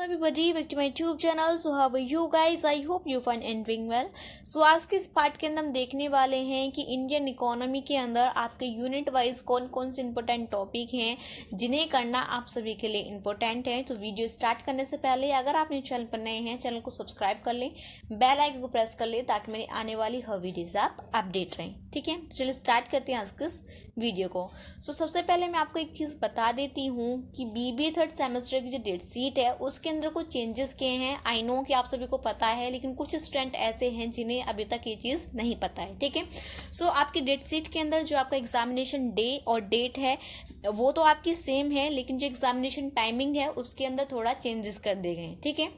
everybody, back to my YouTube channel. So how are you guys? I hope you fine and doing well. So आज के इस part के अंदर हम देखने वाले हैं कि इंडियन इकोनॉमी के अंदर आपके यूनिट वाइज कौन कौन से इंपॉर्टेंट टॉपिक हैं जिन्हें करना आप सभी के लिए इंपॉर्टेंट है। तो वीडियो स्टार्ट करने से पहले अगर आप मेरे चैनल पर नए हैं, चैनल को सब्सक्राइब कर लें, बेल आइकन को प्रेस कर लें ताकि मेरी आने वाली हर वीडियो से आप अपडेट रहें। ठीक है, तो चलिए स्टार्ट करते हैं आज के इस वीडियो को। सबसे पहले मैं आपको एक चीज़ बता देती हूँ कि बीबीए थर्ड सेमेस्टर की जो डेट शीट है उसके अंदर कुछ चेंजेस किए हैं। आई नो कि आप सभी को पता है, लेकिन कुछ स्टूडेंट ऐसे हैं जिन्हें अभी तक ये चीज़ नहीं पता है। ठीक है, आपकी डेट शीट के अंदर जो आपका एग्जामिनेशन डे और डेट है वो तो आपकी सेम है, लेकिन जो एग्जामिनेशन टाइमिंग है उसके अंदर थोड़ा चेंजेस कर दिए गए हैं। ठीक है,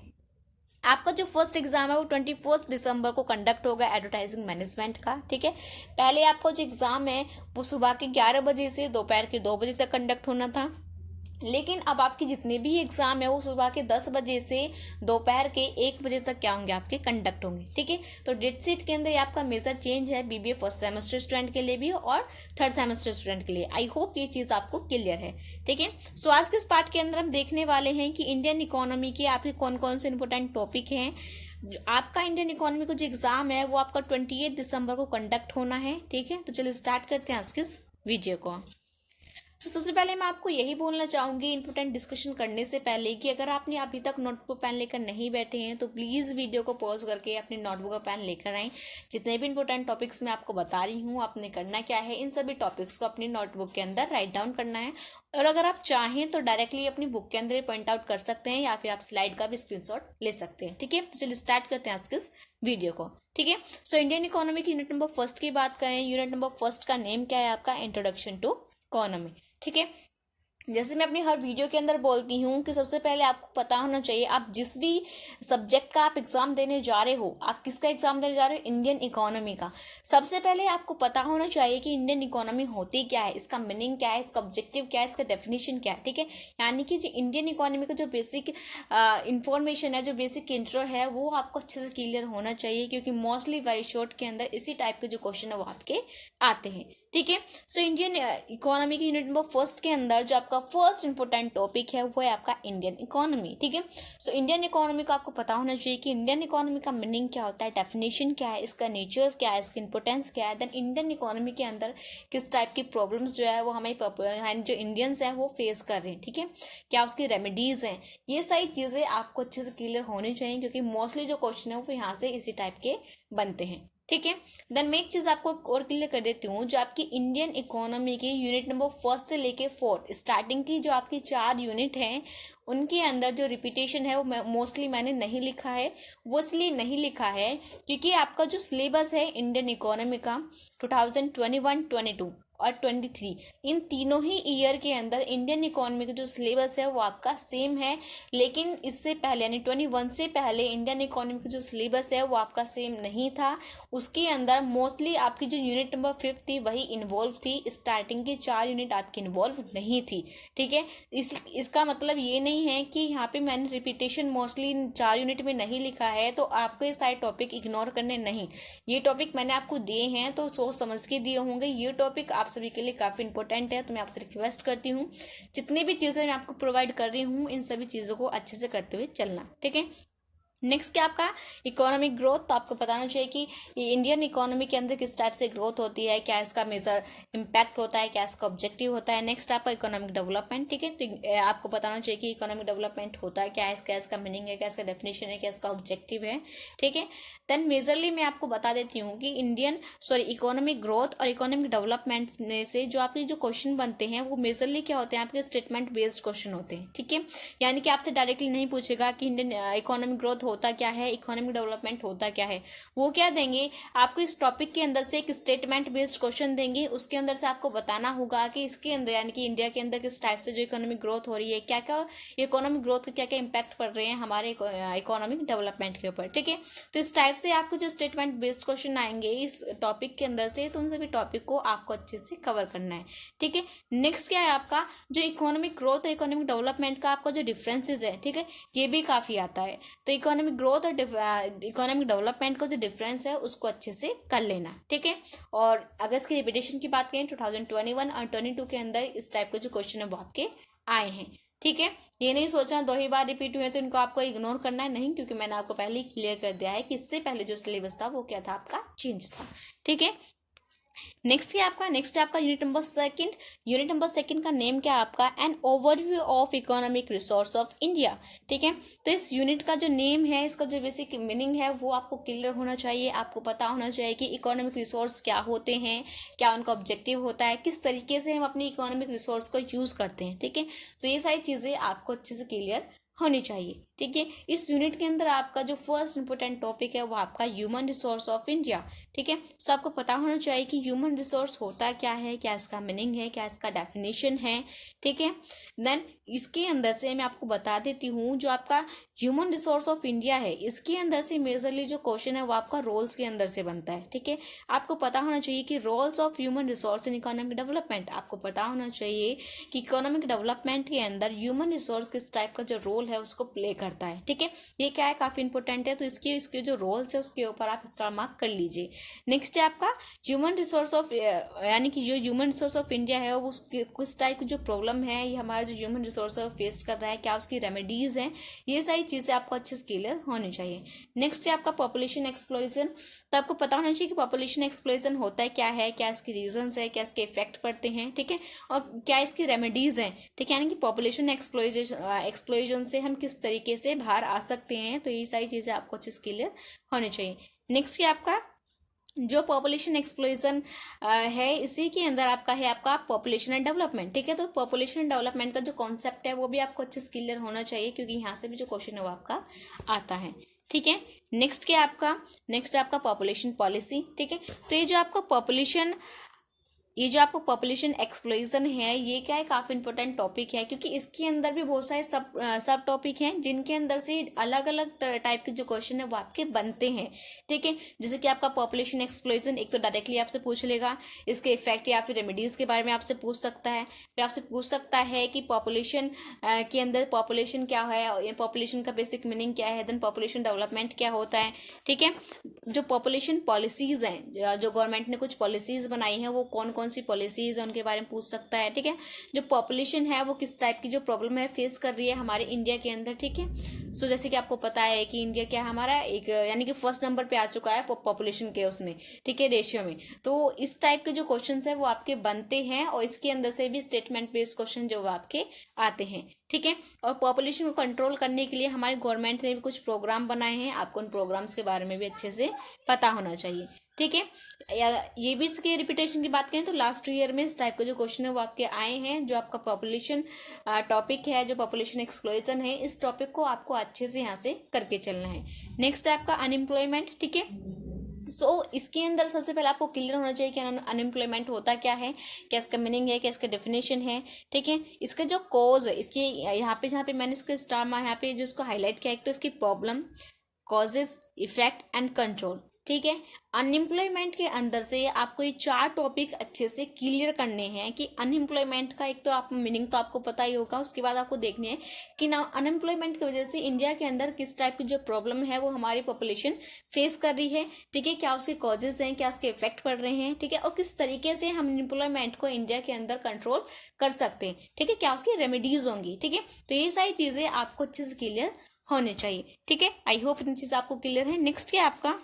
आपका जो फर्स्ट एग्जाम है वो 21 दिसंबर को कंडक्ट होगा एडवर्टाइजिंग मैनेजमेंट का। ठीक है, पहले आपका जो एग्जाम है वो सुबह के 11 बजे से दोपहर के 2 बजे तक कंडक्ट होना था, लेकिन अब आपके जितने भी एग्जाम है वो सुबह के 10 बजे से दोपहर के 1 बजे तक क्या होंगे, आपके कंडक्ट होंगे। ठीक है, तो डेट शीट के अंदर आपका मेजर चेंज है बीबीए फर्स्ट सेमेस्टर स्टूडेंट के लिए भी और थर्ड सेमेस्टर स्टूडेंट के लिए। आई होप ये चीज़ आपको क्लियर है। ठीक है, आज के इस पार्ट के अंदर हम देखने वाले हैं कि इंडियन इकोनॉमी के आपके कौन कौन से इंपॉर्टेंट टॉपिक हैं। आपका इंडियन इकोनॉमी का जो एग्जाम है वो आपका 28 दिसंबर को कंडक्ट होना है। ठीक है, तो चलिए स्टार्ट करते हैं आज के इस वीडियो को। सबसे पहले मैं आपको यही बोलना चाहूँगी इंपॉर्टेंट डिस्कशन करने से पहले कि अगर आपने अभी तक नोटबुक पेन लेकर नहीं बैठे हैं तो प्लीज़ वीडियो को पॉज करके अपनी नोटबुक और पेन लेकर आएँ। जितने भी इंपॉर्टेंट टॉपिक्स मैं आपको बता रही हूँ, आपने करना क्या है, इन सभी टॉपिक्स को अपनी नोटबुक के अंदर राइट डाउन करना है। और अगर आप चाहें तो डायरेक्टली अपनी बुक के अंदर पॉइंट आउट कर सकते हैं या फिर आप स्लाइड का भी स्क्रीनशॉट ले सकते हैं। ठीक है, तो चलिए स्टार्ट करते हैं आज के इस वीडियो को। ठीक है, इंडियन इकोनॉमी की यूनिट नंबर फर्स्ट की बात करें, यूनिट नंबर फर्स्ट का नेम क्या है आपका, इंट्रोडक्शन टू इकोनॉमी। ठीक है, जैसे मैं अपनी हर वीडियो के अंदर बोलती हूँ कि सबसे पहले आपको पता होना चाहिए आप जिस भी सब्जेक्ट का आप एग्जाम देने जा रहे हो, आप किसका एग्जाम देने जा रहे हो, इंडियन इकोनॉमी का। सबसे पहले आपको पता होना चाहिए कि इंडियन इकोनॉमी होती क्या है, इसका मीनिंग क्या है, इसका ऑब्जेक्टिव क्या है, इसका डेफिनेशन क्या है। ठीक है, यानी कि जो इंडियन इकोनॉमी का जो बेसिक इंफॉर्मेशन है, जो बेसिक इंट्रो है, वो आपको अच्छे से क्लियर होना चाहिए, क्योंकि मोस्टली वेरी शॉर्ट के अंदर इसी टाइप के जो क्वेश्चन है वो आपके आते हैं। ठीक है, इंडियन इकोनॉमी की यूनिट नंबर फर्स्ट के अंदर जो आपका फर्स्ट इंपॉर्टेंट टॉपिक है वो है आपका इंडियन इकोनॉमी। ठीक है, इंडियन इकोनॉमी का आपको पता होना चाहिए कि इंडियन इकोनॉमी का मीनिंग क्या होता है, डेफिनेशन क्या है, इसका नेचर्स क्या है, इसकी इंपॉर्टेंस क्या है, देन इंडियन इकोनॉमी के अंदर किस टाइप की प्रॉब्लम्स जो है वो हमें जो इंडियंस हैं वो फेस कर रहे हैं। ठीक है, क्या उसकी रेमेडीज हैं, ये सारी चीज़ें आपको अच्छे से क्लियर होनी चाहिए, क्योंकि मोस्टली जो क्वेश्चन है वो यहाँ से इसी टाइप के बनते हैं। ठीक है, देन मैं एक चीज़ आपको और क्लियर कर देती हूँ, जो आपकी इंडियन इकोनॉमी की यूनिट नंबर फर्स्ट से लेके 4 स्टार्टिंग की जो आपकी 4 यूनिट हैं उनके अंदर जो रिपीटेशन है वो मोस्टली मैंने नहीं लिखा है। वो इसलिए नहीं लिखा है क्योंकि आपका जो सिलेबस है इंडियन इकोनॉमी का 2021, 22 और 23, इन तीनों ही ईयर के अंदर इंडियन इकोनॉमी का जो सिलेबस है वो आपका सेम है। लेकिन इससे पहले यानी 21 से पहले इंडियन इकोनॉमी का जो सिलेबस है वो आपका सेम नहीं था। उसके अंदर मोस्टली आपकी जो यूनिट नंबर 5 थी वही इन्वॉल्व थी, स्टार्टिंग की 4 यूनिट आपकी इन्वॉल्व नहीं थी। ठीक है, इसका मतलब ये नहीं है कि यहाँ पे मैंने रिपीटेशन मोस्टली 4 यूनिट में नहीं लिखा है तो आपको ये सारे टॉपिक इग्नोर करने नहीं, ये टॉपिक मैंने आपको दिए हैं तो सोच समझ के दिए होंगे। ये टॉपिक आप सभी के लिए काफ़ी इंपॉर्टेंट है, तो मैं आपसे रिक्वेस्ट करती हूँ जितनी भी चीज़ें मैं आपको प्रोवाइड कर रही हूँ इन सभी चीज़ों को अच्छे से करते हुए चलना। ठीक है, नेक्स्ट क्या आपका इकोनॉमिक ग्रोथ, तो आपको बताना चाहिए कि इंडियन इकोनॉमी के अंदर किस टाइप से ग्रोथ होती है, क्या इसका मेजर इम्पैक्ट होता है, क्या इसका ऑब्जेक्टिव होता है। नेक्स्ट आपका इकोनॉमिक डेवलपमेंट। ठीक है, तो आपको बताना चाहिए कि इकोनॉमिक डेवलपमेंट होता है क्या है, क्या इसका मीनिंग है, क्या इसका डेफिनेशन है, क्या इसका ऑब्जेक्टिव है। ठीक है, देन मेजरली मैं आपको बता देती हूँ कि इकोनॉमिक ग्रोथ और इकोनॉमिक डेवलपमेंट में से जो आपके जो क्वेश्चन बनते हैं वो मेजरली क्या होते हैं, आपके स्टेटमेंट बेस्ड क्वेश्चन होते हैं। ठीक है, यानी कि आपसे डायरेक्टली नहीं पूछेगा कि इंडियन इकोनॉमिक ग्रोथ होता क्या है, इकोनॉमिक डेवलपमेंट होता क्या है। वो क्या देंगे आपको, इस टॉपिक के अंदर से एक स्टेटमेंट बेस्ड क्वेश्चन देंगे, उसके अंदर से आपको बताना होगा कि इसके अंदर यानी कि इंडिया के अंदर किस टाइप से जो इकोनॉमिक ग्रोथ हो रही है, क्या क्या इकोनॉमिक ग्रोथ के क्या क्या इंपैक्ट पड़ रहे हैं हमारे इकोनॉमिक डेवलपमेंट के ऊपर। ठीक है, तो इस टाइप से आपको जो स्टेटमेंट बेस्ड क्वेश्चन आएंगे इस टॉपिक के अंदर से, तो उन सभी टॉपिक को आपको अच्छे से कवर करना है। ठीक है, नेक्स्ट क्या है आपका जो इकोनॉमिक ग्रोथ और इकोनॉमिक डेवलपमेंट का आपका जो डिफरेंसेस है, ठीक है, ये भी काफ़ी आता है। तो इकोनॉमिक ग्रोथ और इकोनॉमिक डेवलपमेंट का जो डिफरेंस है उसको अच्छे से कर लेना। ठीक है, और अगर इसकी रिपीटेशन की बात करें 2021 और 22 के अंदर इस टाइप के जो क्वेश्चन है वो आपके आए हैं। ठीक है, ये नहीं सोचना 2 ही बार रिपीट हुए तो इनको आपको इग्नोर करना है, नहीं, क्योंकि मैंने आपको पहले ही क्लियर कर दिया है कि इससे पहले जो सिलेबस था वो क्या था, आपका चेंज था। ठीक है, नेक्स्ट है आपका unit number second. Unit number second का नेम क्या है आपका, an overview of economic resource of India. ठीक है, तो इस यूनिट का जो नेम है, इसका जो बेसिक मीनिंग है वो आपको क्लियर होना चाहिए। आपको पता होना चाहिए कि इकोनॉमिक रिसोर्स क्या होते हैं, क्या उनका ऑब्जेक्टिव होता है, किस तरीके से हम अपनी इकोनॉमिक रिसोर्स को यूज करते हैं। ठीक है, तो ये सारी चीजें आपको अच्छे से क्लियर होनी चाहिए। ठीक है, इस यूनिट के अंदर आपका जो फर्स्ट इंपॉर्टेंट टॉपिक है वो आपका ह्यूमन रिसोर्स ऑफ इंडिया। ठीक है, सो आपको पता होना चाहिए कि ह्यूमन रिसोर्स होता क्या है, क्या इसका मीनिंग है, क्या इसका डेफिनेशन है। ठीक है, देन इसके अंदर से मैं आपको बता देती हूँ, जो आपका ह्यूमन रिसोर्स ऑफ इंडिया है इसके अंदर से मेजरली जो क्वेश्चन है वो आपका रोल्स के अंदर से बनता है। ठीक है, आपको पता होना चाहिए कि roles of human resource in economic development, आपको पता होना चाहिए कि इकोनॉमिक डेवलपमेंट के अंदर ह्यूमन रिसोर्स किस टाइप का जो रोल है उसको प्ले करता है। ठीक है, ये क्या है, काफी इंपॉर्टेंट है, तो इसके जो रोल्स है उसके ऊपर आप स्टार मार्क कर लीजिए। नेक्स्ट है आपका ह्यूमन रिसोर्स ऑफ, यानी कि जो ह्यूमन रिसोर्स ऑफ इंडिया है वो किस टाइप की जो प्रॉब्लम है ये हमारा जो ह्यूमन रिसोर्स है फेस कर रहा है, क्या उसकी रेमेडीज हैं, ये सारी चीजें आपको अच्छे से क्लियर होनी चाहिए। नेक्स्ट है आपका पॉपुलेशन एक्सप्लोजन। तो आपको पता होना चाहिए कि पॉपुलेशन एक्सप्लोजन होता है क्या है, क्या इसके रीजंस है, क्या इसके इफेक्ट पड़ते हैं। ठीक है, और क्या इसकी रेमेडीज हैं। ठीक है, यानी कि पॉपुलेशन एक्सप्लोजन से हम किस तरीके से बाहर आ सकते हैं, तो ये सारी चीजें आपको अच्छे से क्लियर होनी चाहिए। नेक्स्ट है आपका जो पॉपुलेशन एक्सप्लोजन है, इसी के अंदर आपका है आपका पॉपुलेशन एंड डेवलपमेंट। ठीक है, तो पॉपुलेशन एंड डेवलपमेंट का जो कॉन्सेप्ट है वो भी आपको अच्छे से क्लियर होना चाहिए, क्योंकि यहाँ से भी जो क्वेश्चन है वो आपका आता है। ठीक है, नेक्स्ट है आपका पॉपुलेशन पॉलिसी। ठीक है, तो ये जो आपको पॉपुलेशन एक्सप्लोजन है ये क्या है, काफी इंपॉर्टेंट टॉपिक है, क्योंकि इसके अंदर भी बहुत सारे सब टॉपिक हैं जिनके अंदर से अलग अलग टाइप के जो क्वेश्चन है वो आपके बनते हैं। ठीक है, जैसे कि आपका पॉपुलेशन एक्सप्लोजन एक तो डायरेक्टली आपसे पूछ लेगा, इसके इफेक्ट या फिर रेमेडीज के बारे में आपसे पूछ सकता है, फिर आपसे पूछ सकता है कि पॉपुलेशन के अंदर पॉपुलेशन क्या है, पॉपुलेशन का बेसिक मीनिंग क्या है, देन पॉपुलेशन डेवलपमेंट क्या होता है। ठीक है, जो पॉपुलेशन पॉलिसीज हैं, जो गवर्नमेंट ने कुछ पॉलिसीज बनाई हैं वो कौन कौन सी पॉलिसीज है उनके बारे में पूछ सकता है। ठीक है, जो पॉपुलेशन है वो किस टाइप की जो प्रॉब्लम है फेस कर रही है हमारे इंडिया के अंदर। ठीक है, सो जैसे कि आपको पता है कि इंडिया क्या हमारा एक यानी कि फर्स्ट नंबर पे आ चुका है पॉपुलेशन के उसमें, ठीक है, रेशियो में। तो इस टाइप के जो क्वेश्चन है वो आपके बनते हैं, और इसके अंदर से भी स्टेटमेंट बेस्ड क्वेश्चन जो आपके आते हैं। ठीक है, और पॉपुलेशन को कंट्रोल करने के लिए हमारी गवर्नमेंट ने भी कुछ प्रोग्राम बनाए हैं, आपको उन प्रोग्राम्स के बारे में भी अच्छे से पता होना चाहिए। ठीक है, ये भी इसके रिपीटेशन की बात करें तो लास्ट ईयर में इस टाइप का जो क्वेश्चन है वो आपके आए हैं। जो आपका पॉपुलेशन टॉपिक है, जो पॉपुलेशन एक्सप्लोजन है, इस टॉपिक को आपको अच्छे से यहाँ से करके चलना है। नेक्स्ट है आपका अनएम्प्लॉयमेंट। ठीक है, इसके अंदर सबसे पहले आपको क्लियर होना चाहिए कि अनएम्प्लॉयमेंट होता क्या है, क्या इसका मीनिंग है, क्या इसका डेफिनेशन है। ठीक है, इसका जो कॉज है, इसके यहाँ पे जहाँ पे मैंने इसको स्टार यहाँ पे जो इसको हाईलाइट किया है, तो इसकी problem, causes, effect and control. ठीक है, अनएम्प्लॉयमेंट के अंदर से आपको ये 4 टॉपिक अच्छे से क्लियर करने हैं कि अनएम्प्लॉयमेंट का एक तो आप मीनिंग तो आपको पता ही होगा, उसके बाद आपको देखने हैं कि ना अनएम्प्लॉयमेंट की वजह से इंडिया के अंदर किस टाइप की जो प्रॉब्लम है वो हमारी पॉपुलेशन फेस कर रही है। ठीक है, क्या उसके कॉजेज हैं, क्या उसके इफेक्ट पड़ रहे हैं। ठीक है, और किस तरीके से हम अनएम्प्लॉयमेंट को इंडिया के अंदर कंट्रोल कर सकते हैं। ठीक है, क्या उसकी रेमेडीज होंगी। ठीक है, तो ये सारी चीजें आपको अच्छे से क्लियर होने चाहिए। ठीक है, आई होप इतनी चीज आपको क्लियर है। नेक्स्ट क्या आपका,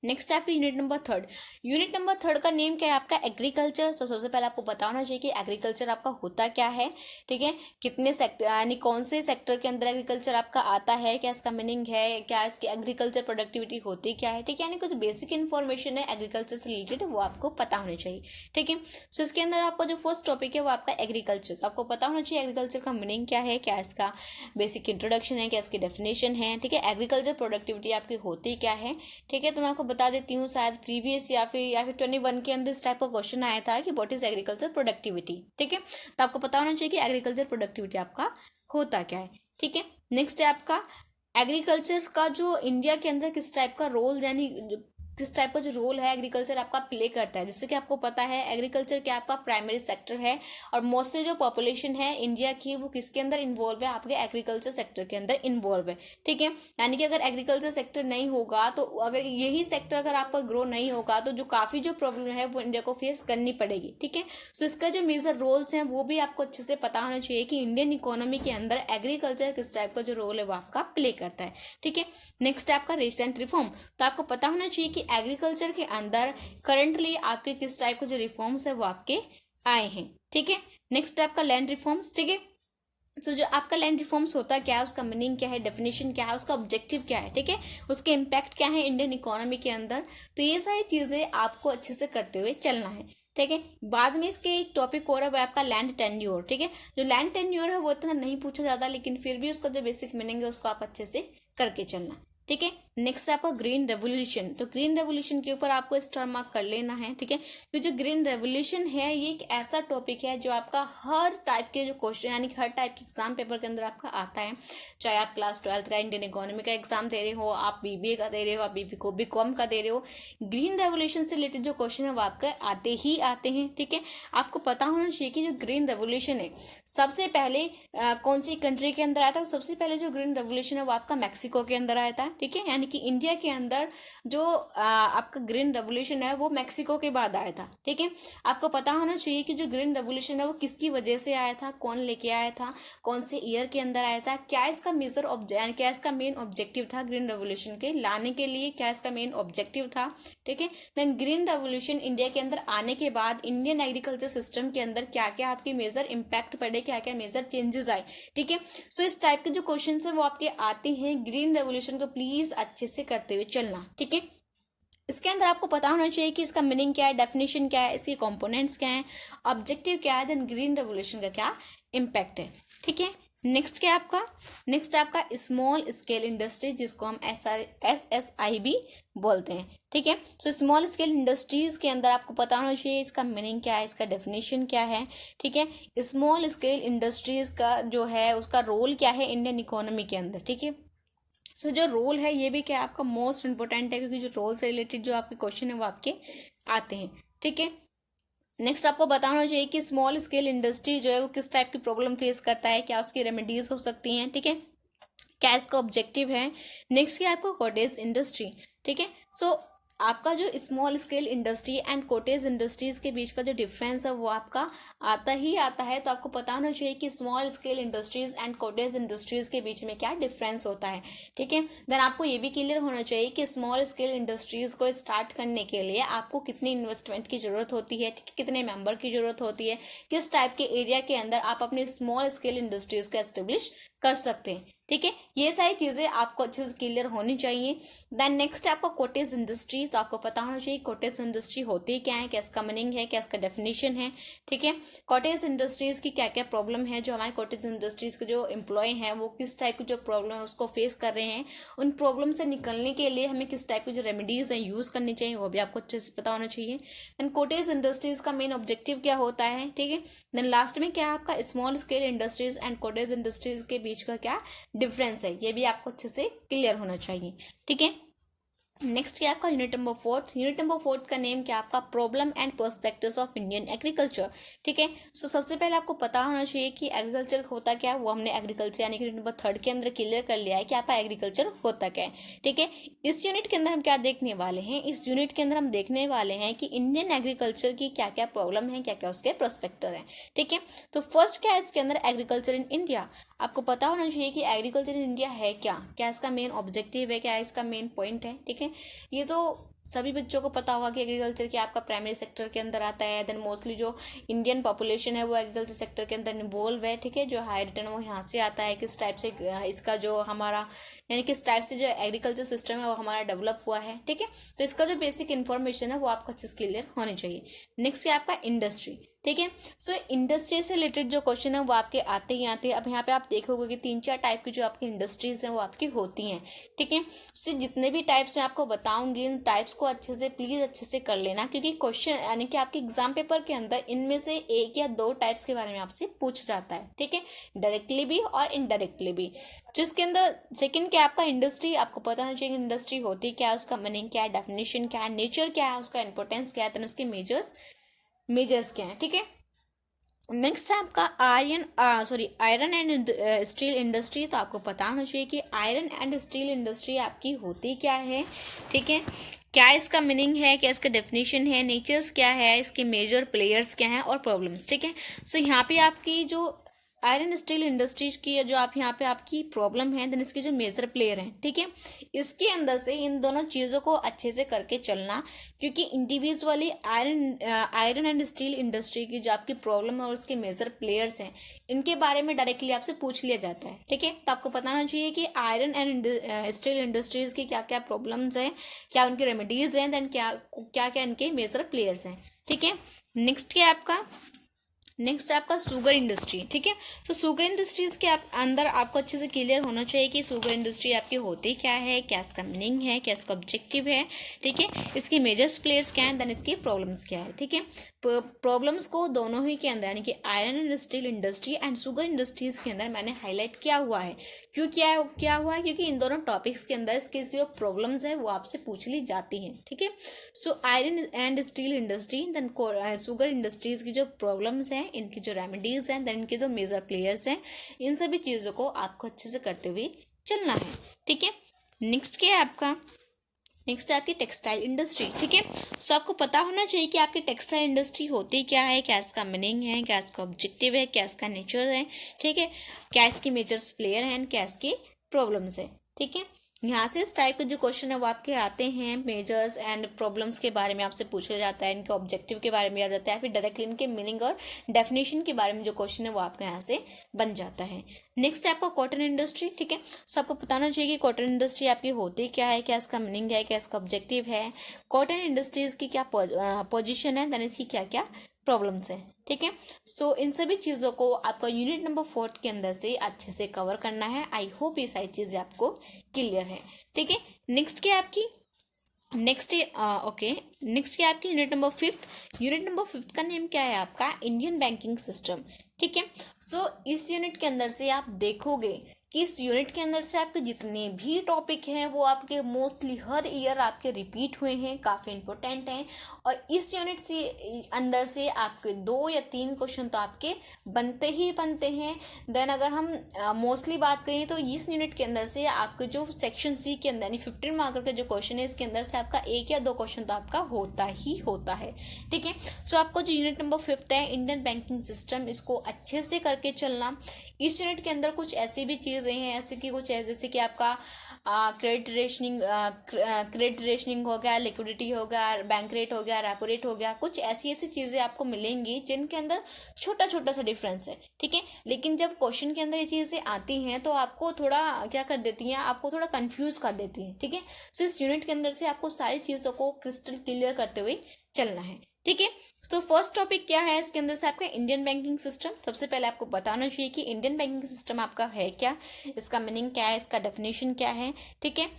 नेक्स्ट है आपका unit number third. Unit number third का नेम क्या है आपका, एग्रीकल्चर। सबसे पहले आपको बताना चाहिए कि एग्रीकल्चर आपका होता क्या है। ठीक है, कितने सेक्टर यानी कौन से सेक्टर के अंदर एग्रीकल्चर आपका आता है, क्या इसका मीनिंग है, क्या इसकी एग्रीकल्चर प्रोडक्टिविटी होती क्या है। ठीक है, यानी कुछ बेसिक इन्फॉर्मेशन है एग्रीकल्चर से रिलेटेड वो आपको पता होनी चाहिए। ठीक है, सो इसके अंदर आपका जो फर्स्ट टॉपिक है वो आपका एग्रीकल्चर। तो आपको पता होना चाहिए एग्रीकल्चर का मीनिंग क्या है, क्या इसका बेसिक इंट्रोडक्शन है, क्या इसकी डेफिनेशन है। ठीक है, एग्रीकल्चर प्रोडक्टिविटी आपकी होती क्या है। ठीक है, तो मैं आपको बता देती हूँ, शायद प्रीवियस या फिर 21 के अंदर इस टाइप का क्वेश्चन आया था कि व्हाट इज एग्रीकल्चर प्रोडक्टिविटी। ठीक है, तो आपको पता होना चाहिए कि एग्रीकल्चर प्रोडक्टिविटी आपका होता क्या है। ठीक है, नेक्स्ट है आपका एग्रीकल्चर का जो इंडिया के अंदर किस टाइप का रोल यानी किस टाइप का जो रोल है एग्रीकल्चर आपका प्ले करता है। जैसे कि आपको पता है एग्रीकल्चर क्या आपका प्राइमरी सेक्टर है और मोस्टली जो पॉपुलेशन है इंडिया की वो किसके अंदर इन्वॉल्व है, आपके एग्रीकल्चर सेक्टर के अंदर इन्वॉल्व है। ठीक है, यानी कि अगर एग्रीकल्चर सेक्टर नहीं होगा तो अगर यही सेक्टर अगर आपका ग्रो नहीं होगा तो जो काफ़ी जो प्रॉब्लम है वो इंडिया को फेस करनी पड़ेगी। ठीक है, सो इसका जो मेजर रोल्स हैं वो भी आपको अच्छे से पता होना चाहिए कि इंडियन इकोनॉमी के अंदर एग्रीकल्चर किस टाइप का जो रोल है वो आपका प्ले करता है। ठीक है, नेक्स्ट है आपका रिसेंट रिफॉर्म। तो आपको पता होना चाहिए कि एग्रीकल्चर के अंदर करंटली आपके किस टाइप के जो रिफॉर्म्स है वो आपके आए हैं। ठीक है, नेक्स्ट है आपका लैंड रिफॉर्म्स। ठीक है, सो जो आपका लैंड रिफॉर्म्स होता क्या है, उसका मीनिंग क्या है, डेफिनेशन क्या है, उसका ऑब्जेक्टिव क्या है, ठीक है, उसके इम्पैक्ट क्या है इंडियन इकोनॉमी के अंदर। तो ये सारी चीज़ें आपको अच्छे से करते हुए चलना है। ठीक है, बाद में इसके एक टॉपिक और है वो आपका लैंड टेन्योर। ठीक है, जो लैंड टेन्योर है वो इतना नहीं पूछा जाता लेकिन फिर भी उसका जो बेसिक मीनिंग है उसको आप अच्छे से करके चलना। ठीक है, नेक्स्ट आपका ग्रीन रेवोल्यूशन। तो ग्रीन रेवोल्यूशन के ऊपर आपको स्टार मार्क कर लेना है। ठीक है, तो जो ग्रीन रेवोल्यूशन है ये एक ऐसा टॉपिक है जो आपका हर टाइप के जो क्वेश्चन यानी कि हर टाइप के एग्जाम पेपर के अंदर आपका आता है। चाहे आप क्लास 12th का इंडियन इकोनॉमी का एग्जाम दे रहे हो, आप बीबीए का दे रहे हो, आप बीकॉम का दे रहे हो, ग्रीन रेवोल्यूशन से रिलेटेड जो क्वेश्चन है वो आपके आते ही आते हैं। ठीक है, आपको पता होना चाहिए कि जो ग्रीन रेवोल्यूशन है सबसे पहले कौन सी कंट्री के अंदर आया था। सबसे पहले जो ग्रीन रेवोल्यूशन है वो आपका मैक्सिको के अंदर आया था। ठीक है, यानी कि इंडिया के अंदर जो आपका ग्रीन रेवोल्यूशन है वो मैक्सिको के बाद आया था। ठीक है, आपको पता होना चाहिए कि जो ग्रीन रेवोल्यूशन है वो किसकी वजह से आया था, कौन लेके आया था, कौन से ईयर के अंदर आया था, क्या इसका मेजर ऑब्जेक्ट, क्या इसका मेन ऑब्जेक्टिव था ग्रीन रेवोल्यूशन के लाने के लिए, क्या इसका मेन ऑब्जेक्टिव था। ठीक है, देन ग्रीन रेवोल्यूशन इंडिया के अंदर आने के बाद इंडियन एग्रीकल्चर सिस्टम के अंदर क्या क्या आपकी मेजर इंपैक्ट पड़े, क्या क्या मेजर चेंजेस आए। ठीक है, सो इस टाइप के जो क्वेश्चन है वो आपके आते हैं। ग्रीन रेवोल्यूशन को प्लीज अच्छे से करते हुए चलना। ठीक है, इसके अंदर आपको पता होना चाहिए कि इसका मीनिंग क्या है, डेफिनेशन क्या है, इसके कंपोनेंट्स क्या है, ऑब्जेक्टिव क्या है, देन ग्रीन रेवोल्यूशन का क्या इम्पैक्ट है। ठीक है, नेक्स्ट क्या आपका, नेक्स्ट आपका स्मॉल स्केल इंडस्ट्री जिसको हम SSI भी बोलते हैं। ठीक है, सो स्मॉल स्केल इंडस्ट्रीज के अंदर आपको पता होना चाहिए इसका मीनिंग क्या है, इसका डेफिनेशन क्या है। ठीक है, स्मॉल स्केल इंडस्ट्रीज का जो है उसका रोल क्या है इंडियन इकोनॉमी के अंदर। ठीक है, सो जो रोल है ये भी क्या आपका मोस्ट इंपॉर्टेंट है क्योंकि जो रोल से रिलेटेड जो आपके क्वेश्चन है वो आपके आते हैं। ठीक है, नेक्स्ट आपको बताना चाहिए कि स्मॉल स्केल इंडस्ट्री जो है वो किस टाइप की प्रॉब्लम फेस करता है, क्या उसकी रेमेडीज हो सकती हैं। ठीक है, क्या इसका ऑब्जेक्टिव है। नेक्स्ट क्या आपको कॉटेज इंडस्ट्री। ठीक है, सो आपका जो small scale industry and cottage industries के बीच का जो डिफरेंस है वो आपका आता ही आता है। तो आपको पता होना चाहिए कि small scale industries and cottage industries के बीच में क्या डिफरेंस होता है। ठीक है, देन आपको ये भी क्लियर होना चाहिए कि स्मॉल स्केल इंडस्ट्रीज को स्टार्ट करने के लिए आपको कितनी इन्वेस्टमेंट की जरूरत होती है, कितने मेंबर की जरूरत होती है, किस टाइप के एरिया के अंदर आप अपनी स्मॉल स्केल इंडस्ट्रीज को एस्टेब्लिश कर सकते हैं। ठीक है, ये सारी चीज़ें आपको अच्छे से क्लियर होनी चाहिए। देन नेक्स्ट है आपका कॉटेज इंडस्ट्री। तो आपको पता होना चाहिए कॉटेज इंडस्ट्री होती क्या है, क्या इसका मीनिंग है, क्या इसका डेफिनेशन है। ठीक है, कॉटेज इंडस्ट्रीज की क्या क्या प्रॉब्लम है, जो हमारे कॉटेज इंडस्ट्रीज के जो एम्प्लॉय हैं वो किस टाइप की जो प्रॉब्लम है उसको फेस कर रहे हैं, उन प्रॉब्लम से निकलने के लिए हमें किस टाइप की जो रेमेडीज हैं यूज़ करनी चाहिए वो भी आपको अच्छे से पता होना चाहिए। देन कॉटेज इंडस्ट्रीज का मेन ऑब्जेक्टिव क्या होता है। ठीक है, देन लास्ट में क्या आपका small scale industries and cottage industries के बीच का क्या डिफरेंस है, ये भी आपको अच्छे से क्लियर होना चाहिए। ठीक है, नेक्स्ट क्या आपका यूनिट नंबर 4। यूनिट नंबर 4 का नेम क्या आपका problem and perspectives of Indian agriculture. ठीक है, सो सबसे पहले आपको पता होना चाहिए कि एग्रीकल्चर होता क्या है, वो हमने एग्रीकल्चर यानी कि यूनिट नंबर 3 के अंदर क्लियर कर लिया है कि आपका एग्रीकल्चर होता क्या है। ठीक है, इस यूनिट के अंदर हम क्या देखने वाले हैं, इस यूनिट के अंदर हम देखने वाले हैं कि इंडियन एग्रीकल्चर की क्या क्या प्रॉब्लम है, क्या क्या उसके पर्सपेक्टिव है। ठीक है, तो फर्स्ट क्या है इसके अंदर एग्रीकल्चर इन इंडिया। आपको पता होना चाहिए कि एग्रीकल्चर इन इंडिया है क्या, क्या इसका मेन ऑब्जेक्टिव है, क्या इसका मेन पॉइंट है। ठीक है, ये तो सभी बच्चों को पता होगा कि एग्रीकल्चर क्या आपका प्राइमरी सेक्टर के अंदर आता है। देन मोस्टली जो इंडियन पॉपुलेशन है वो एग्रीकल्चर सेक्टर के अंदर इन्वॉल्व है। ठीक है, जो हाई रिटर्न वो यहाँ से आता है, किस टाइप से इसका जो हमारा यानी किस टाइप से जो एग्रीकल्चर सिस्टम है वो हमारा डेवलप हुआ है। ठीक है, तो इसका जो बेसिक इन्फॉर्मेशन है वो आपको अच्छे से क्लियर होनी चाहिए। नेक्स्ट है आपका इंडस्ट्री। ठीक है। सो इंडस्ट्री से रिलेटेड जो क्वेश्चन है वो आपके आते ही आते हैं। अब यहाँ पे आप देखोगे कि 3-4 टाइप की जो आपकी इंडस्ट्रीज हैं वो आपकी होती हैं, ठीक है। सो जितने भी टाइप्स मैं आपको बताऊंगी इन टाइप्स को अच्छे से प्लीज अच्छे से कर लेना, क्योंकि क्वेश्चन यानी कि आपके एग्जाम पेपर के अंदर इनमें से 1 या 2 टाइप्स के बारे में आपसे पूछ जाता है, ठीक है, डायरेक्टली भी और इनडायरेक्टली भी। जिसके अंदर सेकंड क्या आपका इंडस्ट्री, आपको पता होना चाहिए इंडस्ट्री होती क्या है, उसका मीनिंग क्या है, डेफिनेशन क्या है, नेचर क्या है, उसका इंपॉर्टेंस क्या है, देन उसके मेजर्स क्या है, ठीक है। नेक्स्ट है आपका आयरन एंड स्टील इंडस्ट्री। तो आपको पता होना चाहिए कि आयरन एंड स्टील इंडस्ट्री आपकी होती क्या है, ठीक है, क्या इसका मीनिंग है, क्या इसका डेफिनेशन है, नेचर्स क्या है, इसके मेजर प्लेयर्स क्या हैं और प्रॉब्लम्स, ठीक है। सो यहाँ पे आपकी जो आयरन स्टील इंडस्ट्रीज की जो आप यहाँ पे आपकी प्रॉब्लम है, देन इसके जो मेजर प्लेयर हैं, ठीक है, इसके अंदर से इन दोनों चीज़ों को अच्छे से करके चलना, क्योंकि individually iron and steel industry की जो आपकी प्रॉब्लम और उसके मेजर प्लेयर्स हैं इनके बारे में डायरेक्टली आपसे पूछ लिया जाता है, ठीक है। तो आपको पता होना चाहिए कि आयरन एंड स्टील इंडस्ट्रीज की क्या क्या प्रॉब्लम्स हैं, क्या उनकी रेमेडीज हैं, देन क्या क्या क्या इनके मेजर प्लेयर्स हैं, ठीक है। नेक्स्ट क्या है आपका, नेक्स्ट आपका शुगर इंडस्ट्री, ठीक है। तो शुगर इंडस्ट्रीज के अंदर आपको अच्छे से क्लियर होना चाहिए कि शुगर इंडस्ट्री आपकी होती क्या है, क्या इसका मीनिंग है, क्या इसका ऑब्जेक्टिव है, ठीक है, इसके मेजर्स प्लेयर्स क्या हैं, देन इसकी प्रॉब्लम्स क्या है, ठीक है। प्रॉब्लम्स को दोनों ही के अंदर यानी कि iron and steel industry and sugar industries के अंदर मैंने हाईलाइट किया हुआ है। क्यों क्या हुआ है, क्योंकि इन दोनों टॉपिक्स के अंदर इसकी जो प्रॉब्लम्स है वो आपसे पूछ ली जाती हैं, ठीक है। So iron and steel industry then sugar industries की जो प्रॉब्लम्स हैं, इनकी जो रेमेडीज हैं, देन इनके जो मेजर प्लेयर्स हैं, इन सभी चीज़ों को आपको अच्छे से करते हुए चलना है, ठीक है। नेक्स्ट क्या है आपका, नेक्स्ट है आपकी टेक्सटाइल इंडस्ट्री, ठीक है। सो आपको पता होना चाहिए कि आपकी टेक्सटाइल इंडस्ट्री होती क्या है, क्या इसका मीनिंग है, क्या इसका ऑब्जेक्टिव है, क्या इसका नेचर है, ठीक है, क्या इसके मेजर्स प्लेयर हैं, क्या इसकी प्रॉब्लम्स है, ठीक है। यहाँ से इस टाइप के जो क्वेश्चन है वो आपके आते हैं, मेजर्स एंड प्रॉब्लम्स के बारे में आपसे पूछा जाता है, इनके ऑब्जेक्टिव के बारे में आ जाता है, फिर डायरेक्टली इनके मीनिंग और डेफिनेशन के बारे में जो क्वेश्चन है वो आपके यहाँ से बन जाता है। नेक्स्ट है आपका कॉटन इंडस्ट्री, ठीक है। सबको बताना चाहिए कि कॉटन इंडस्ट्री आपकी होती क्या है, क्या इसका मीनिंग है, क्या इसका ऑब्जेक्टिव है, कॉटन इंडस्ट्रीज की क्या पोजिशन है, देन इसकी क्या क्या प्रॉब्लम्स है, ठीक है। सो इन सभी चीज़ों को आपका यूनिट नंबर 4 के अंदर से अच्छे से कवर करना है। आई होप ये सारी चीज़ें आपको क्लियर है, ठीक है। नेक्स्ट क्या है आपकी, नेक्स्ट क्या है आपकी यूनिट नंबर 5। यूनिट नंबर 5 का नेम क्या है आपका, इंडियन बैंकिंग सिस्टम, ठीक है। सो इस यूनिट के अंदर से आप देखोगे कि इस यूनिट के अंदर से आपके जितने भी टॉपिक हैं वो आपके मोस्टली हर ईयर आपके रिपीट हुए हैं, काफ़ी इंपॉर्टेंट हैं, और इस यूनिट से अंदर से आपके 2 या 3 क्वेश्चन तो आपके बनते ही बनते हैं। देन अगर हम मोस्टली बात करें तो इस यूनिट के अंदर से आपके जो सेक्शन सी के अंदर यानी 15 मार्कर का जो क्वेश्चन है इसके अंदर से आपका 1 या 2 क्वेश्चन तो आपका होता ही होता है, ठीक है। सो आपको जो यूनिट नंबर 5 है इंडियन बैंकिंग सिस्टम, इसको अच्छे से करके चलना। इस यूनिट के अंदर कुछ ऐसी भी चीज़ें हैं ऐसे कि कुछ है जैसे कि आपका क्रेडिट रेशनिंग हो गया, लिक्विडिटी हो गया, बैंक रेट हो गया, रेपो रेट हो गया, कुछ ऐसी ऐसी चीज़ें आपको मिलेंगी जिनके अंदर छोटा छोटा सा डिफरेंस है, ठीक है। लेकिन जब क्वेश्चन के अंदर ये चीज़ें आती हैं तो आपको थोड़ा क्या कर देती हैं, आपको थोड़ा कंफ्यूज कर देती हैं, ठीक है। सो इस यूनिट के अंदर से आपको सारी चीज़ों को क्रिस्टल क्लियर करते हुए चलना है, ठीक है। तो फर्स्ट टॉपिक क्या है इसके अंदर से आपका इंडियन बैंकिंग सिस्टम। सबसे पहले आपको बताना चाहिए कि इंडियन बैंकिंग सिस्टम आपका है क्या, इसका मीनिंग क्या है, इसका डेफिनेशन क्या है, ठीक है।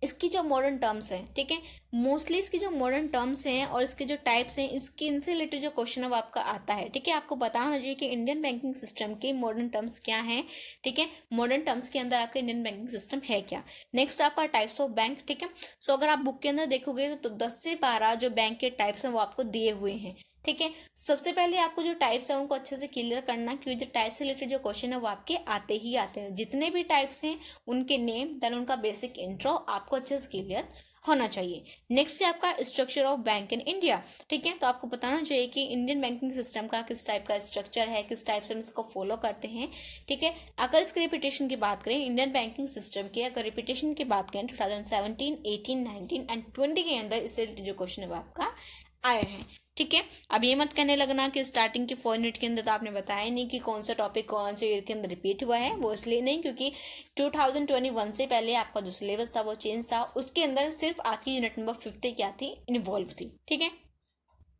इसकी जो मॉडर्न टर्म्स हैं, ठीक है, मोस्टली इसकी जो मॉडर्न टर्म्स हैं और इसके जो टाइप्स हैं इसकी इनसे रिलेटेड जो क्वेश्चन है वो आपका आता है, ठीक है। आपको बताना चाहिए कि इंडियन बैंकिंग सिस्टम के मॉडर्न टर्म्स क्या हैं, ठीक है, मॉडर्न टर्म्स के अंदर आपका इंडियन बैंकिंग सिस्टम है क्या। नेक्स्ट आपका टाइप्स ऑफ बैंक, ठीक है। सो अगर आप बुक के अंदर देखोगे तो 10 से 12 जो बैंक के टाइप्स हैं वो आपको दिए हुए हैं, ठीक है। सबसे पहले आपको जो टाइप्स है उनको अच्छे से क्लियर करना, क्योंकि जो टाइप से रिलेटेड जो क्वेश्चन है वो आपके आते ही आते हैं। जितने भी टाइप्स हैं उनके नेम देन उनका बेसिक इंट्रो आपको अच्छे से क्लियर होना चाहिए। नेक्स्ट है आपका structure of bank in India, ठीक है। तो आपको बताना चाहिए कि इंडियन बैंकिंग सिस्टम का किस टाइप का स्ट्रक्चर है, किस टाइप से हम इसको फॉलो करते हैं, ठीक है। अगर इसके रिपीटेशन की बात करें इंडियन बैंकिंग सिस्टम की, अगर रिपीटेशन की बात करें 2017, 18, 19 एंड 20 के अंदर इससे रिलेटेड जो क्वेश्चन है वो आपका आया है, ठीक है। अब ये मत कहने लगना कि स्टार्टिंग के 4 यूनिट के अंदर तो आपने बताया नहीं कि कौन सा टॉपिक कौन से ईयर के अंदर रिपीट हुआ है। वो इसलिए नहीं क्योंकि 2021 से पहले आपका जो सिलेबस था वो चेंज था, उसके अंदर सिर्फ आपकी यूनिट नंबर 5 क्या थी, इन्वॉल्व थी, ठीक है।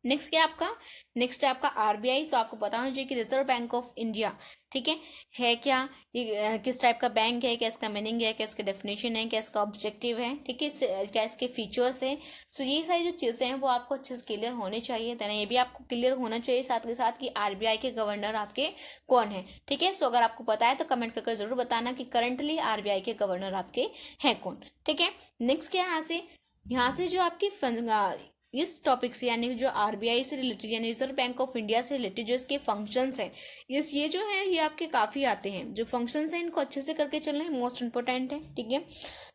नेक्स्ट क्या आपका, नेक्स्ट है आपका आरबीआई। तो आपको पता होना चाहिए कि रिजर्व बैंक ऑफ इंडिया, ठीक है क्या, ये किस टाइप का बैंक है, क्या इसका मीनिंग है, क्या इसका डेफिनेशन है, क्या इसका ऑब्जेक्टिव है, ठीक है, क्या इसके फीचर्स हैं। सो ये सारी जो चीज़ें हैं वो आपको अच्छे से क्लियर होनी चाहिए, देना ये भी आपको क्लियर होना चाहिए साथ के साथ कि आरबीआई के गवर्नर आपके कौन है, ठीक है। सो अगर आपको पता है तो कमेंट करके जरूर बताना कि करंटली आरबीआई के गवर्नर आपके हैं कौन, ठीक है। नेक्स्ट क्या है, यहाँ से जो आपकी इस टॉपिक से यानी जो आरबीआई से रिलेटेड यानी रिजर्व बैंक ऑफ इंडिया से रिलेटेड जो इसके फंक्शंस हैं, ये जो है ये आपके काफ़ी आते हैं। जो फंक्शंस हैं इनको अच्छे से करके चलना है, मोस्ट इंपॉर्टेंट है, ठीक है।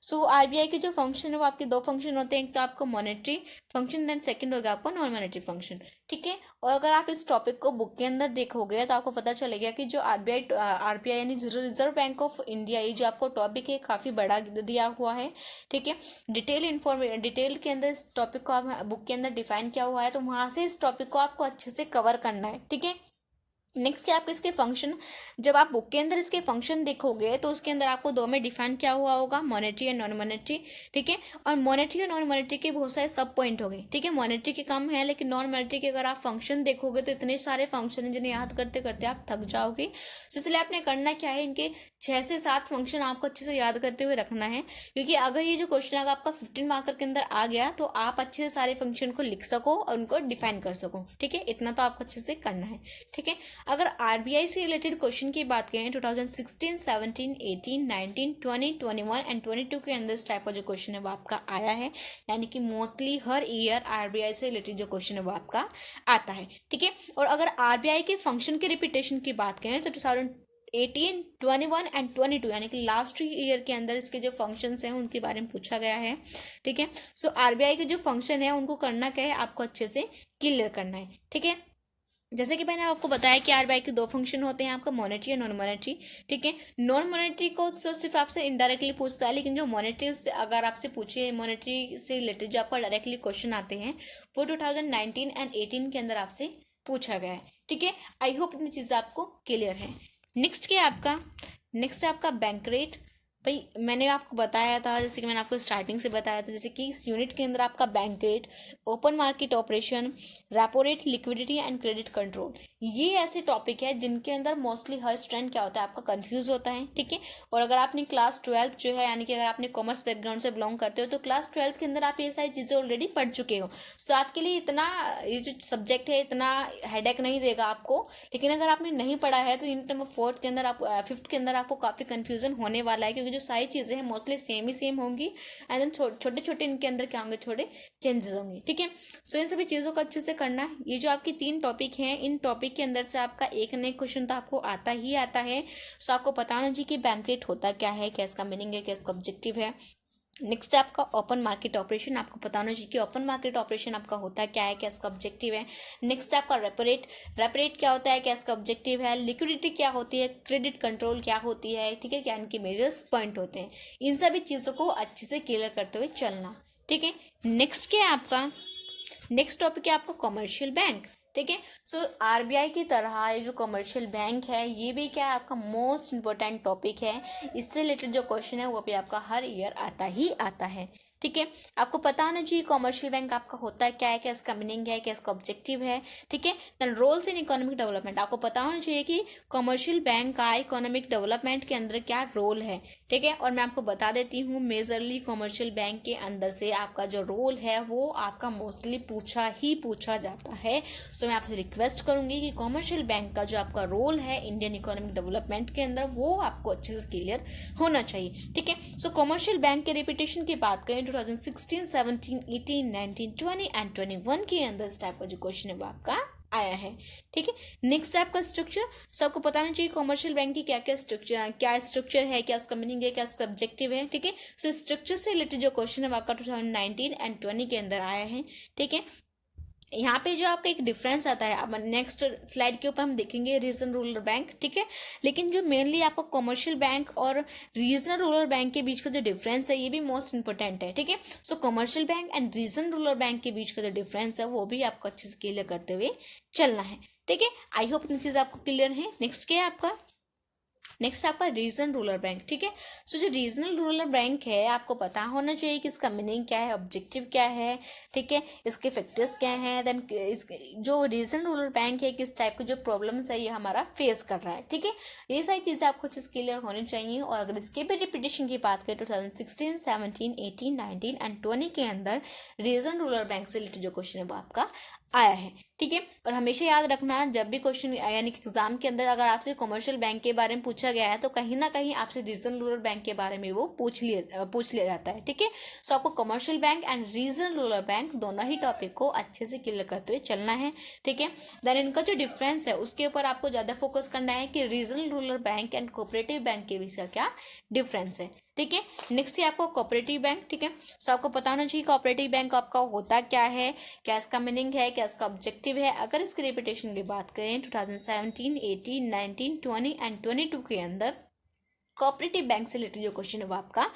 सो आरबीआई के जो फंक्शन है वो आपके दो फंक्शन होते हैं, एक तो आपको मॉनेटरी फंक्शन, देन सेकंड होगा आपका नॉन मॉनेटरी फंक्शन, ठीक है। और अगर आप इस टॉपिक को बुक के अंदर देखोगे तो आपको पता चलेगा कि जो आरबीआई यानी रिजर्व बैंक ऑफ इंडिया, ये जो आपको टॉपिक है काफ़ी बड़ा दिया हुआ है, ठीक है। डिटेल के अंदर इस टॉपिक को आप बुक के अंदर डिफाइन किया हुआ है, तो वहां से इस टॉपिक को आपको अच्छे से कवर करना है, ठीक है। नेक्स्ट है आपके इसके फंक्शन। जब आप बुक के अंदर इसके फंक्शन देखोगे तो उसके अंदर आपको दो में डिफाइन किया हुआ होगा, मॉनेटरी एंड नॉन मॉनेटरी, ठीक है। और मॉनेटरी और नॉन मॉनेटरी के बहुत सारे सब पॉइंट हो गए, ठीक है। मॉनेटरी के कम है, लेकिन नॉन मॉनेटरी के अगर आप फंक्शन देखोगे तो इतने सारे फंक्शन हैं जिन्हें याद करते करते आप थक जाओगे। इसलिए आपने करना क्या है, इनके 6 से 7 फंक्शन आपको अच्छे से याद करते हुए रखना है, क्योंकि अगर ये जो क्वेश्चन अगर आपका 15 मार्कर के अंदर आ गया तो आप अच्छे से सारे फंक्शन को लिख सको और उनको डिफाइन कर सको, ठीक है। इतना तो आपको अच्छे से करना है, ठीक है। अगर आरबीआई से रिलेटेड क्वेश्चन की बात करें 2016, 17, 18, 19, 20, 21 एंड 22 के अंदर इस टाइप का जो क्वेश्चन है वो आपका आया है, यानी कि मोस्टली हर ईयर आरबीआई से रिलेटेड जो क्वेश्चन है वो आपका आता है, ठीक है। और अगर आरबीआई के फंक्शन के रिपीटेशन की बात करें तो 2018, 21 एंड 22 यानी कि लास्ट ईयर के अंदर इसके जो फंक्शंस हैं उनके बारे में पूछा गया है, ठीक है। सो आरबीआई के जो फंक्शन है उनको करना क्या है, आपको अच्छे से क्लियर करना है, ठीक है। जैसे कि मैंने आपको बताया कि आरबीआई के दो फंक्शन होते हैं, आपका मॉनेटरी और नॉन मॉनेटरी, ठीक है। नॉन मॉनेटरी को तो सिर्फ आपसे इनडायरेक्टली पूछता है, लेकिन जो मॉनेटरी उससे अगर आपसे पूछे मॉनेटरी से रिलेटेड जो आपका डायरेक्टली क्वेश्चन आते हैं वो 2019 एंड 18 के अंदर आपसे पूछा गया है, ठीक है। आई होप इतनी चीज़ें आपको क्लियर है। नेक्स्ट क्या है आपका, नेक्स्ट है आपका बैंक रेट। भाई मैंने आपको बताया था, जैसे कि मैंने आपको स्टार्टिंग से बताया था, जैसे कि इस यूनिट के अंदर आपका bank rate, open market operation, repo rate, liquidity and credit control, ये ऐसे टॉपिक है जिनके अंदर मोस्टली हर स्टूडेंट क्या होता है, आपका कंफ्यूज होता है, ठीक है। और अगर आपने क्लास 12 जो है यानी कि अगर आपने कॉमर्स बैकग्राउंड से बिलोंग करते हो तो क्लास 12 के अंदर आप ये सारी चीज़ें ऑलरेडी पढ़ चुके हो, सो आपके लिए इतना ये जो सब्जेक्ट है इतना हेडेक नहीं देगा आपको। लेकिन अगर आपने नहीं पढ़ा है तो यूनिट नंबर 4 के अंदर आप 5th के अंदर आपको काफ़ी कन्फ्यूजन होने वाला है, क्योंकि जो सारी चीज़ें हैं मोस्टली सेम ही सेम होंगी, एंड देन छोटे छोटे इनके अंदर क्या होंगे, थोड़े चेंजेस होंगे, ठीक है। सो इन सभी चीज़ों को अच्छे से करना है। ये जो आपकी 3 टॉपिक हैं, इन टॉपिक के अंदर से आपका एक न एक क्वेश्चन तो आपको आता ही आता है। सो आपको पता होना चाहिए कि बैंक रेट होता क्या है, क्या इसका मीनिंग है, क्या इसका ऑब्जेक्टिव है। नेक्स्ट है आपका ओपन मार्केट ऑपरेशन, आपको पता होना चाहिए कि ओपन मार्केट ऑपरेशन आपका होता क्या है, क्या इसका ऑब्जेक्टिव है। नेक्स्ट है आपका रेपो रेट क्या होता है, क्या इसका ऑब्जेक्टिव है। लिक्विडिटी क्या होती है, क्रेडिट कंट्रोल क्या होती है, ठीक है, क्या इनके मेजर्स पॉइंट होते हैं। इन सभी चीज़ों को अच्छे से क्लियर करते हुए चलना, ठीक है। नेक्स्ट क्या है आपका, नेक्स्ट टॉपिक है आपका कमर्शियल बैंक, ठीक है। सो आरबीआई की तरह ये जो कमर्शियल बैंक है ये भी क्या है, आपका मोस्ट इंपॉर्टेंट टॉपिक है। इससे रिलेटेड जो क्वेश्चन है वो भी आपका हर ईयर आता ही आता है, ठीक है। आपको पता होना चाहिए कमर्शियल बैंक आपका होता है क्या है, क्या इसका मीनिंग है, क्या इसका ऑब्जेक्टिव है, ठीक है। Then roles in economic development, आपको पता होना चाहिए कि कमर्शियल बैंक का इकोनॉमिक डेवलपमेंट के अंदर क्या रोल है, ठीक है। और मैं आपको बता देती हूँ मेजरली कमर्शियल बैंक के अंदर से आपका जो रोल है वो आपका मोस्टली पूछा जाता है। सो मैं आपसे रिक्वेस्ट करूंगी कि कमर्शियल बैंक का जो आपका रोल है इंडियन इकोनॉमिक डेवलपमेंट के अंदर वो आपको अच्छे से क्लियर होना चाहिए, ठीक है। सो कमर्शियल बैंक के रिपीटेशन की बात करें 2016, 17, 18, 19, 20 एंड 21 के अंदर इस टाइप का जो क्वेश्चन है वो आपका आया है, ठीक है। नेक्स्ट है आपका स्ट्रक्चर। सबको पता होना चाहिए कमर्शियल बैंक की क्या क्या स्ट्रक्चर है, क्या उसका मीनिंग है, क्या उसका ऑब्जेक्टिव है, ठीक है। सो स्ट्रक्चर से रिलेटेड जो क्वेश्चन है वो आपका 2019 एंड 20 के अंदर आया है, ठीक है। यहाँ पे जो आपका एक डिफरेंस आता है, अब नेक्स्ट स्लाइड के ऊपर हम देखेंगे रीजनल रूरल बैंक, ठीक है। लेकिन जो मेनली आपका कमर्शियल बैंक और रीजनल रूरल बैंक के बीच का जो डिफरेंस है ये भी मोस्ट इंपॉर्टेंट है, ठीक है। सो commercial bank and regional rural bank के बीच का जो डिफरेंस है वो भी आपको अच्छे से क्लियर करते हुए चलना है, ठीक है। आई होप इतनी चीज़ आपको क्लियर है। नेक्स्ट क्या है आपका, नेक्स्ट आपका रीजन रूरल बैंक, ठीक है। सो जो रीजनल रूरल बैंक है आपको पता होना चाहिए कि इसका मीनिंग क्या है, ऑब्जेक्टिव क्या है, ठीक है, इसके फैक्टर्स क्या हैं, देन जो रीजनल रूरल बैंक है किस टाइप के जो प्रॉब्लम्स है ये हमारा फेस कर रहा है, ठीक है। ये सारी चीज़ें आपको अच्छे से क्लियर होनी चाहिए। और अगर इसके भी रिपीटेशन की बात करें 2016, 17, 18, 19 एंड 20 के अंदर रीजनल रूरल बैंक से रिलेटेड जो क्वेश्चन है वो आपका आया है, ठीक है। और हमेशा याद रखना जब भी क्वेश्चन यानी कि एग्जाम के अंदर अगर आपसे कमर्शियल बैंक के बारे में पूछा गया है तो कहीं ना कहीं आपसे रीजनल रूरल बैंक के बारे में वो पूछ लिया जाता है, ठीक है। सो आपको commercial bank and regional rural bank दोनों ही टॉपिक को अच्छे से क्लियर करते हुए चलना है, ठीक है। देन इनका जो डिफरेंस है उसके ऊपर आपको ज़्यादा फोकस करना है कि regional rural bank and cooperative bank के बीच का क्या डिफरेंस है, ठीक है। नेक्स्ट है आपको कोऑपरेटिव बैंक, ठीक है। सो आपको पता होना चाहिए कोऑपरेटिव बैंक आपका होता क्या है, क्या इसका मीनिंग है, क्या इसका ऑब्जेक्टिव है। अगर इसके रिपीटेशन की बात करें 2017, 18, 19, 20 एंड 22 के अंदर कोऑपरेटिव बैंक से रिलेटेड जो क्वेश्चन है वो आपका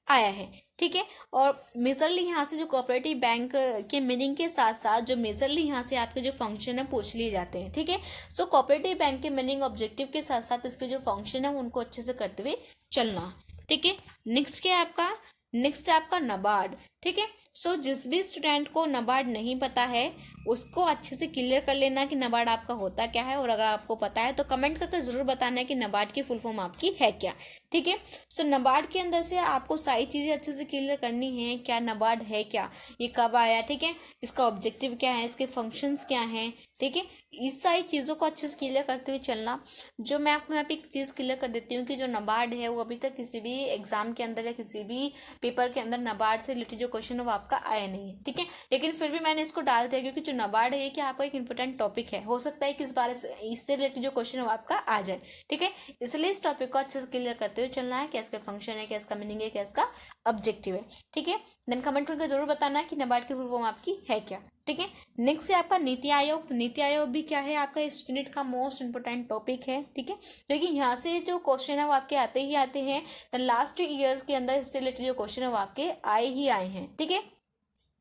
आया है, ठीक है। और मेजरली यहाँ से जो कोऑपरेटिव बैंक के मीनिंग के साथ साथ जो मेजरली यहाँ से आपके जो फंक्शन है पूछ लिए जाते हैं, ठीक है। सो कोऑपरेटिव बैंक के मीनिंग ऑब्जेक्टिव के साथ साथ इसके जो फंक्शन है उनको अच्छे से करते हुए चलना, ठीक है। नेक्स्ट क्या है आपका, नेक्स्ट है आपका नबार्ड, ठीक है। सो जिस भी स्टूडेंट को नबार्ड नहीं पता है उसको अच्छे से क्लियर कर लेना कि नबार्ड आपका होता क्या है। और अगर आपको पता है तो कमेंट करके ज़रूर बताना है कि नबार्ड की फुल फॉर्म आपकी है क्या, ठीक है। सो नबार्ड के अंदर से आपको सारी चीज़ें अच्छे से क्लियर करनी है, क्या नबार्ड है क्या, ये कब आया, ठीक है, इसका ऑब्जेक्टिव क्या है, इसके फंक्शंस क्या हैं, ठीक है। इस सारी चीज़ों को अच्छे से क्लियर करते हुए चलना। जो मैं आपको यहाँ पे एक चीज़ क्लियर कर देती हूँ कि जो नबार्ड है वो अभी तक किसी भी एग्जाम के अंदर या किसी भी पेपर के अंदर नबार्ड से रिलेटेड जो क्वेश्चन है वो आपका आया नहीं है, ठीक है। लेकिन फिर भी मैंने इसको डाल दिया क्योंकि जो नबार्ड है ये क्या आपका एक इंपॉर्टेंट टॉपिक है, हो सकता है कि इस बारे से इससे रिलेटेड जो क्वेश्चन है वो आपका आ जाए, ठीक है। इसलिए इस टॉपिक को अच्छे से क्लियर करते हुए चलना है, क्या इसका फंक्शन है, क्या इसका मीनिंग है, क्या इसका ऑब्जेक्टिव है, ठीक है। देन कमेंट करके जरूर बताना है कि नबार्ड की फुल फॉर्म आपकी है क्या, ठीक है। नेक्स्ट है आपका नीति आयोग। तो नीति आयोग भी क्या है आपका इस यूनिट का मोस्ट इंपोर्टेंट टॉपिक है, ठीक है। क्योंकि यहाँ से जो क्वेश्चन है वो आपके आते ही आते हैं। लास्ट ईयर्स के अंदर इससे रिलेटेड जो क्वेश्चन है वो आपके आए ही आए हैं, ठीक है।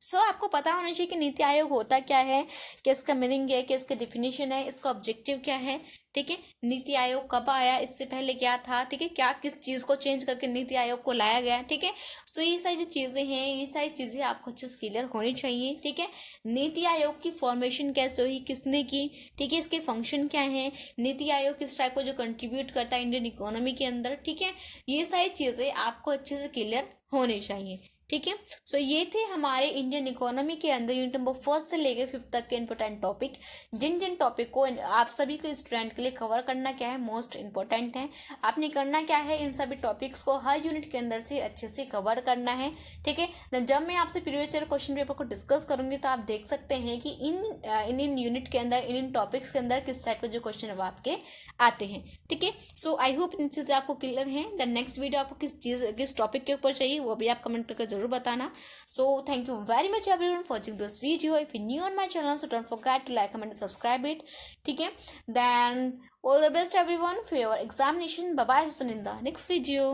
सो आपको पता होना चाहिए कि नीति आयोग होता क्या है, क्या इसका मीनिंग है, क्या इसका डिफिनीशन है, इसका ऑब्जेक्टिव क्या है, ठीक है। नीति आयोग कब आया, इससे पहले क्या था, ठीक है, क्या किस चीज़ को चेंज करके नीति आयोग को लाया गया, ठीक है। सो ये सारी जो चीज़ें हैं ये सारी चीज़ें आपको अच्छे से क्लियर होनी चाहिए, ठीक है। नीति आयोग की फॉर्मेशन कैसे हुई, किसने की, ठीक है, इसके फंक्शन क्या है, नीति आयोग किस टाइप को जो कंट्रीब्यूट करता है इंडियन इकोनॉमी के अंदर, ठीक है। ये सारी चीज़ें आपको अच्छे से क्लियर होनी चाहिए, ठीक है। सो ये थे हमारे इंडियन इकोनॉमी के अंदर यूनिट नंबर 1 से लेकर 5 तक के इंपॉर्टेंट टॉपिक। जिन जिन टॉपिक को आप सभी के स्टूडेंट के लिए कवर करना क्या है मोस्ट इंपॉर्टेंट है। आपने करना क्या है, इन सभी टॉपिक्स को हर यूनिट के अंदर से अच्छे से कवर करना है, ठीक है। जब मैं आपसे प्रीवियस ईयर क्वेश्चन पेपर को डिस्कस करूंगी तो आप देख सकते हैं कि इन यूनिट के अंदर इन टॉपिक्स के अंदर किस टाइप के जो क्वेश्चन है वो आपके आते हैं, ठीक है। सो आई होप इन चीज़ें आपको क्लियर हैं। द नेक्स्ट वीडियो आपको किस टॉपिक के ऊपर चाहिए वो भी आप कमेंट करके जरूर बताना। So thank you very much everyone for watching this video. If you new on my channel so don't forget to like comment subscribe it, ठीक है। Then all the best everyone for your examination. Bye bye, soon in the next video.